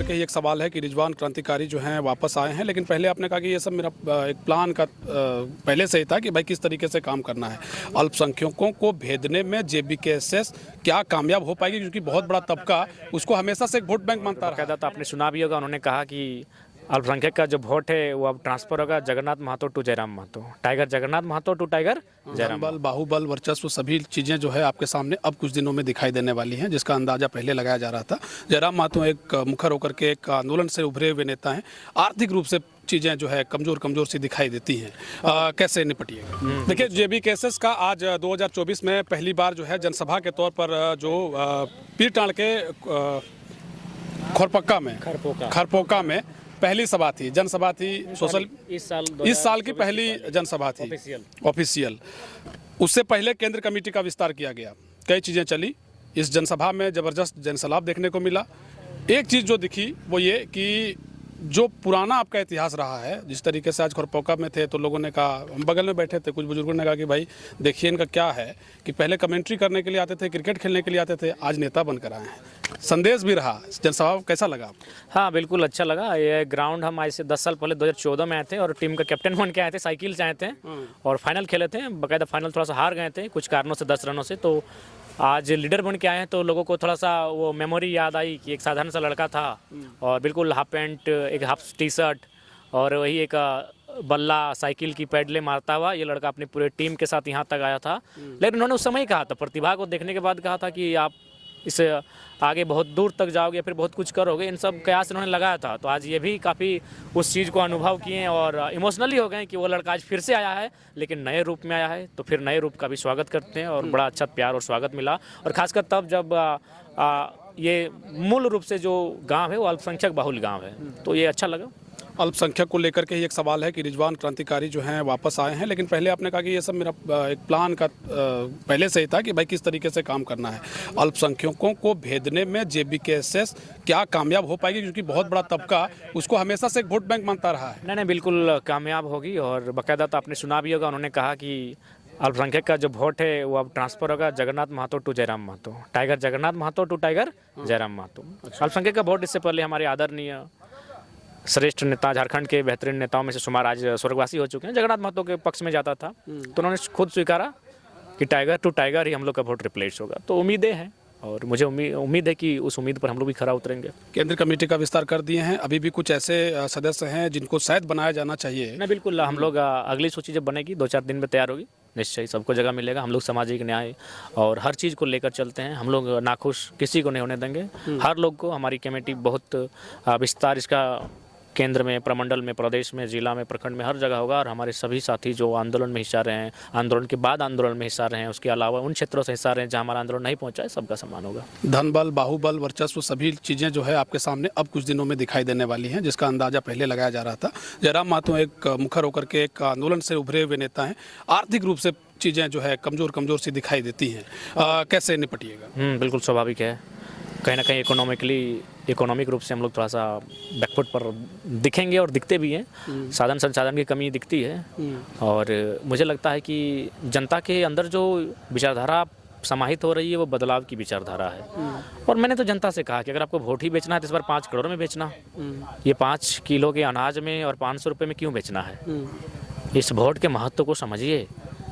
लेकर के ही एक सवाल है कि रिजवान क्रांतिकारी जो हैं वापस आए हैं, लेकिन पहले आपने कहा कि ये सब मेरा एक प्लान का पहले से ही था कि भाई किस तरीके से काम करना है। अल्पसंख्यकों को भेदने में जेबीकेएसएस क्या कामयाब हो पाएगी, क्योंकि बहुत बड़ा तबका उसको हमेशा से एक वोट बैंक मानता रहा। तो आपने सुना भी होगा, उन्होंने कहा कि अल्पसंख्यक का जो वोट है वो अब ट्रांसफर होगा Jagannath Mahato to Jairam Mahato, tiger Jagannath Mahato to tiger Jairam. बल, बाहुबल, वर्चस्व सभी चीज़ें जो है आपके सामने अब कुछ दिनों में दिखाई देने वाली हैं, जिसका अंदाजा पहले लगाया जा रहा था। जयराम महतो एक मुखर होकर के एक आंदोलन से उभरे हुए नेता हैं। आर्थिक रूप से चीज़ें जो है कमज़ोर सी दिखाई देती हैं। कैसे निपटिएगा? देखिए, जेबीकेएसएस का आज 2024 में पहली बार जो है जनसभा के तौर पर जो पीरटांड़ के खरपोका में पहली सभा थी, जनसभा थी। सोशल इस साल की पहली जनसभा थी ऑफिशियल। उससे पहले केंद्र कमेटी का विस्तार किया गया, कई चीज़ें चली। इस जनसभा में ज़बरदस्त जनसलाब देखने को मिला। एक चीज़ जो दिखी वो ये कि जो पुराना आपका इतिहास रहा है, जिस तरीके से आज खरपोका में थे तो लोगों ने कहा, हम बगल में बैठे थे, कुछ बुजुर्गों ने कहा कि भाई देखिए इनका क्या है कि पहले कमेंट्री करने के लिए आते थे, क्रिकेट खेलने के लिए आते थे, आज नेता बनकर आए हैं। संदेश भी रहा। जनसभा कैसा लगा आपको? हाँ, बिल्कुल अच्छा लगा। ये ग्राउंड हम आज से 10 साल पहले 2014 में आए थे और टीम का कैप्टन बन के आए थे, साइकिल से आए थे और फाइनल खेले थे। बाकायदा फाइनल थोड़ा सा हार गए थे कुछ कारणों से, 10 रनों से। तो आज लीडर बन के आए हैं तो लोगों को थोड़ा सा वो मेमोरी याद आई कि एक साधारण सा लड़का था और बिल्कुल हाफ पैंट, एक हाफ टी शर्ट और वही एक बल्ला, साइकिल की पैडलें मारता हुआ ये लड़का अपनी पूरे टीम के साथ यहाँ तक आया था। लेकिन उन्होंने उस समय ही कहा था, प्रतिभा को देखने के बाद कहा था कि आप इससे आगे बहुत दूर तक जाओगे, फिर बहुत कुछ करोगे। इन सब कयास उन्होंने लगाया था। तो आज ये भी काफ़ी उस चीज़ को अनुभव किए और इमोशनली हो गए कि वो लड़का आज फिर से आया है, लेकिन नए रूप में आया है। तो फिर नए रूप का भी स्वागत करते हैं और बड़ा अच्छा प्यार और स्वागत मिला। और ख़ासकर तब जब ये मूल रूप से जो गांव है वो अल्पसंख्यक बाहुल गांव है, तो ये अच्छा लगा। अल्पसंख्यक को लेकर के ही एक सवाल है कि रिजवान क्रांतिकारी जो हैं वापस आए हैं, लेकिन पहले आपने कहा कि ये सब मेरा एक प्लान का पहले से ही था कि भाई किस तरीके से काम करना है। अल्पसंख्यकों को भेदने में जेबीकेएसएस क्या कामयाब हो पाएगी, क्योंकि बहुत बड़ा तबका उसको हमेशा से एक वोट बैंक मानता रहा है। नहीं, बिल्कुल कामयाब होगी। और बाकायदा तो आपने सुना भी होगा, उन्होंने कहा कि अल्पसंख्यक का जो वोट है वो अब ट्रांसफर होगा Jagannath Mahato to Jairam Mahato, tiger Jagannath Mahato to tiger Jairam Mahato. अल्पसंख्यक का वोट इससे पहले हमारे आदरणीय श्रेष्ठ नेता, झारखंड के बेहतरीन नेताओं में से शुमार, आज स्वर्गवासी हो चुके हैं, जगन्नाथ महतो के पक्ष में जाता था। तो उन्होंने खुद स्वीकारा कि टाइगर टू टाइगर ही हम लोग का वोट रिप्लेस होगा। तो उम्मीदें हैं और मुझे उम्मीद है कि उस उम्मीद पर हम लोग भी खरा उतरेंगे। केंद्र कमेटी का विस्तार कर दिए हैं, अभी भी कुछ ऐसे सदस्य हैं जिनको शायद बनाया जाना चाहिए। नहीं, बिल्कुल हम लोग अगली सूची जब बनेगी 2-4 दिन में तैयार होगी, निश्चय सबको जगह मिलेगा। हम लोग सामाजिक न्याय और हर चीज़ को लेकर चलते हैं। हम लोग नाखुश किसी को नहीं होने देंगे। हर लोग को हमारी कमेटी बहुत विस्तार इसका केंद्र में, प्रमंडल में, प्रदेश में, जिला में, प्रखंड में, हर जगह होगा। और हमारे सभी साथी जो आंदोलन में हिस्सा रहे हैं, आंदोलन के बाद आंदोलन में हिस्सा रहे हैं, उसके अलावा उन क्षेत्रों से हिस्सा रहे हैं जहां हमारा आंदोलन नहीं पहुंचा है, सबका सम्मान होगा। धनबल, बाहुबल, वर्चस्व सभी चीज़ें जो है आपके सामने अब कुछ दिनों में दिखाई देने वाली हैं, जिसका अंदाजा पहले लगाया जा रहा था। जयराम महतो एक मुखर होकर के एक आंदोलन से उभरे हुए नेता हैं। आर्थिक रूप से चीज़ें जो है कमज़ोर सी दिखाई देती हैं। कैसे निपटिएगा? बिल्कुल स्वाभाविक है। कहीं ना कहीं इकोनॉमिक रूप से हम लोग थोड़ा सा बैकफुट पर दिखेंगे और दिखते भी हैं। साधन संसाधन की कमी दिखती है और मुझे लगता है कि जनता के अंदर जो विचारधारा समाहित हो रही है वो बदलाव की विचारधारा है। और मैंने तो जनता से कहा कि अगर आपको वोट ही बेचना है तो इस बार 5 करोड़ में बेचना। ये 5 किलो के अनाज में और 500 रुपये में क्यों बेचना है? इस वोट के महत्व को समझिए।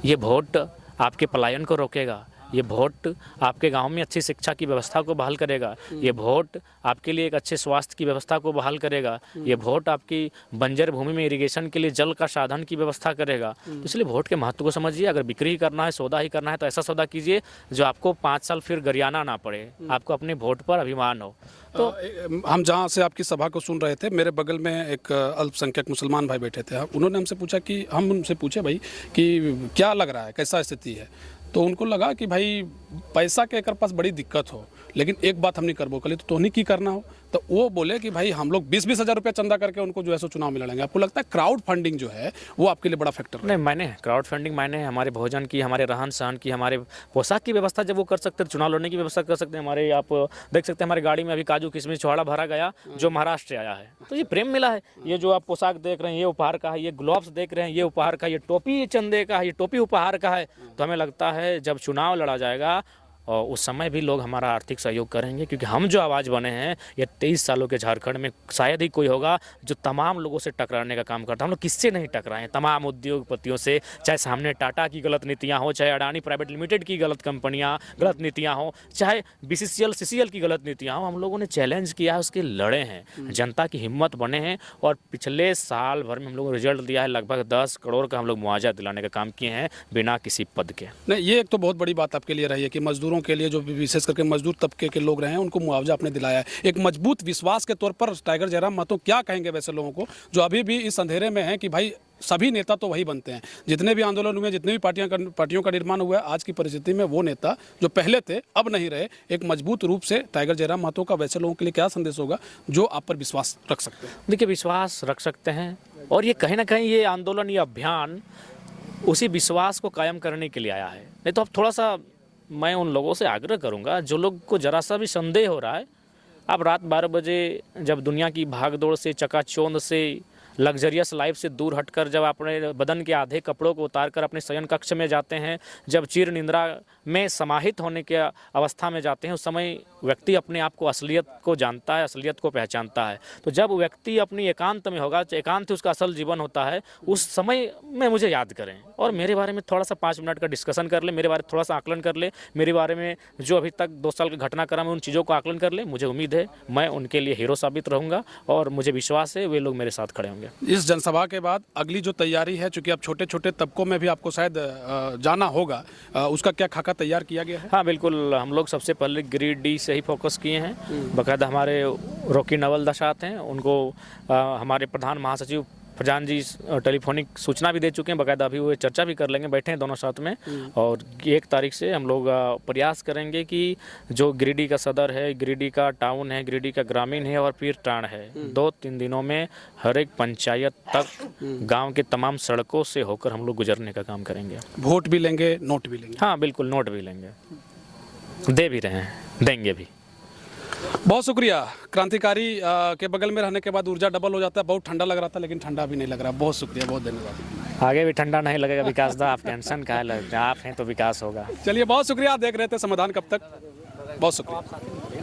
ये वोट आपके पलायन को रोकेगा। ये वोट आपके गांव में अच्छी शिक्षा की व्यवस्था को बहाल करेगा। ये वोट आपके लिए एक अच्छे स्वास्थ्य की व्यवस्था को बहाल करेगा। ये वोट आपकी बंजर भूमि में इरिगेशन के लिए जल का साधन की व्यवस्था करेगा। तो इसलिए वोट के महत्व को समझिए। अगर बिक्री ही करना है, सौदा ही करना है, तो ऐसा सौदा कीजिए जो आपको 5 साल फिर गरियाना ना पड़े, आपको अपने वोट पर अभिमान हो। तो हम जहाँ से आपकी सभा को सुन रहे थे, मेरे बगल में एक अल्पसंख्यक मुसलमान भाई बैठे थे। उन्होंने हमसे पूछा कि हम उनसे पूछे भाई कि क्या लग रहा है, कैसा स्थिति है? तो उनको लगा कि भाई पैसा के एक पास बड़ी दिक्कत हो, लेकिन एक बात हम नहीं करबो कल तो नहीं की करना हो। तो वो बोले कि भाई हम लोग 20-20 हज़ार रुपया चंदा करके उनको जो है सो चुनाव में लड़ेंगे। आपको लगता है क्राउड फंडिंग जो है वो आपके लिए बड़ा फैक्टर? नहीं, मैंने क्राउड फंडिंग हमारे भोजन की, हमारे रहन सहन की, हमारे पोशाक की व्यवस्था जब वो कर सकते हैं, चुनाव लड़ने की व्यवस्था कर सकते हैं। हमारे आप देख सकते हैं हमारी गाड़ी में अभी काजू किशमिश छुहाड़ा भरा गया जो महाराष्ट्र से आया है। तो ये प्रेम मिला है। ये जो आप पोशाक देख रहे हैं ये उपहार का है, ये ग्लोव्स देख रहे हैं ये उपहार का, ये टोपी चंदे का है, ये टोपी उपहार का है। तो हमें लगता है जब चुनाव लड़ा जाएगा और उस समय भी लोग हमारा आर्थिक सहयोग करेंगे, क्योंकि हम जो आवाज़ बने हैं ये 23 सालों के झारखंड में शायद ही कोई होगा जो तमाम लोगों से टकराने का काम करता है। हम लोग किससे नहीं टकराए, तमाम उद्योगपतियों से, चाहे सामने टाटा की गलत नीतियाँ हो, चाहे अडानी प्राइवेट लिमिटेड की गलत कंपनियाँ गलत नीतियाँ हो, चाहे BCCL CCL की गलत नीतियाँ हो, हम लोगों ने चैलेंज किया है, उसके लड़े हैं, जनता की हिम्मत बने हैं। और पिछले साल भर में हम लोगों ने रिजल्ट दिया है, लगभग 10 करोड़ का हम लोग मुआवजा दिलाने का काम किए हैं बिना किसी पद के। नहीं, ये एक तो बहुत बड़ी बात आपके लिए रही है कि मजदूरों के लिए, जो विशेष करके मजदूर तबके के लोग रहे हैं, उनको मुआवजा आपने दिलाया है। एक मजबूत विश्वास के तौर पर टाइगर जयराम महतो क्या कहेंगे वैसे लोगों को जो अभी भी इस अंधेरे में हैं कि भाई सभी नेता तो वही बनते हैं, जितने भी आंदोलन हुए, जितने भी पार्टियों का निर्माण हुआ है, आज की परिस्थिति में वो नेता जो पहले थे अब नहीं रहे, एक मजबूत रूप से टाइगर जयराम महतो का वैसे लोगों के लिए क्या संदेश होगा जो आप पर विश्वास रख सकते हैं? देखिए, विश्वास रख सकते हैं, और ये कहीं ना कहीं ये आंदोलन, ये अभियान उसी विश्वास को कायम करने के लिए आया है। नहीं तो अब थोड़ा सा मैं उन लोगों से आग्रह करूंगा जो लोग को जरा सा भी संदेह हो रहा है, अब रात 12 बजे जब दुनिया की भागदौड़ से, चकाचौंध से, लग्जरियस लाइफ से दूर हटकर जब अपने बदन के आधे कपड़ों को उतारकर अपने शयन कक्ष में जाते हैं, जब चिर निंद्रा में समाहित होने के अवस्था में जाते हैं, उस समय व्यक्ति अपने आप को, असलियत को जानता है, असलियत को पहचानता है। तो जब व्यक्ति अपनी एकांत में होगा, एकांत ही उसका असल जीवन होता है, उस समय में मुझे याद करें और मेरे बारे में थोड़ा सा 5 मिनट का डिस्कशन कर ले, मेरे बारे में थोड़ा सा आकलन कर ले, मेरे बारे में जो अभी तक 2 साल का घटनाक्रम है उन चीज़ों को आकलन कर ले। मुझे उम्मीद है मैं उनके लिए हीरो साबित रहूँगा और मुझे विश्वास है वे लोग मेरे साथ खड़े होंगे। इस जनसभा के बाद अगली जो तैयारी है, चूंकि अब छोटे छोटे तबकों में भी आपको शायद जाना होगा, उसका क्या खाका तैयार किया गया है? हाँ बिल्कुल, हम लोग सबसे पहले गिरिडीह से ही फोकस किए हैं। बाकायदा हमारे रॉकी नवल दासात हैं, उनको हमारे प्रधान महासचिव प्रजान जी टेलीफोनिक सूचना भी दे चुके हैं, बाकायदा अभी वो चर्चा भी कर लेंगे, बैठे हैं दोनों साथ में। और 1 तारीख से हम लोग प्रयास करेंगे कि जो गिरिडीह का सदर है, गिरिडीह का टाउन है, गिरिडीह का ग्रामीण है और फिर टाण है, 2-3 दिनों में हर एक पंचायत तक गांव के तमाम सड़कों से होकर हम लोग गुजरने का काम करेंगे। वोट भी लेंगे, नोट भी लेंगे? हाँ बिल्कुल, नोट भी लेंगे, दे भी रहे हैं, देंगे भी। बहुत शुक्रिया। क्रांतिकारी के बगल में रहने के बाद ऊर्जा डबल हो जाता है। बहुत ठंडा लग रहा था लेकिन ठंडा भी नहीं लग रहा। बहुत शुक्रिया, बहुत धन्यवाद। आगे भी ठंडा नहीं लगेगा विकास दा, आप टेंशन का है, आप हैं तो विकास होगा। चलिए, बहुत शुक्रिया। देख रहे थे समाधान कब तक। बहुत शुक्रिया।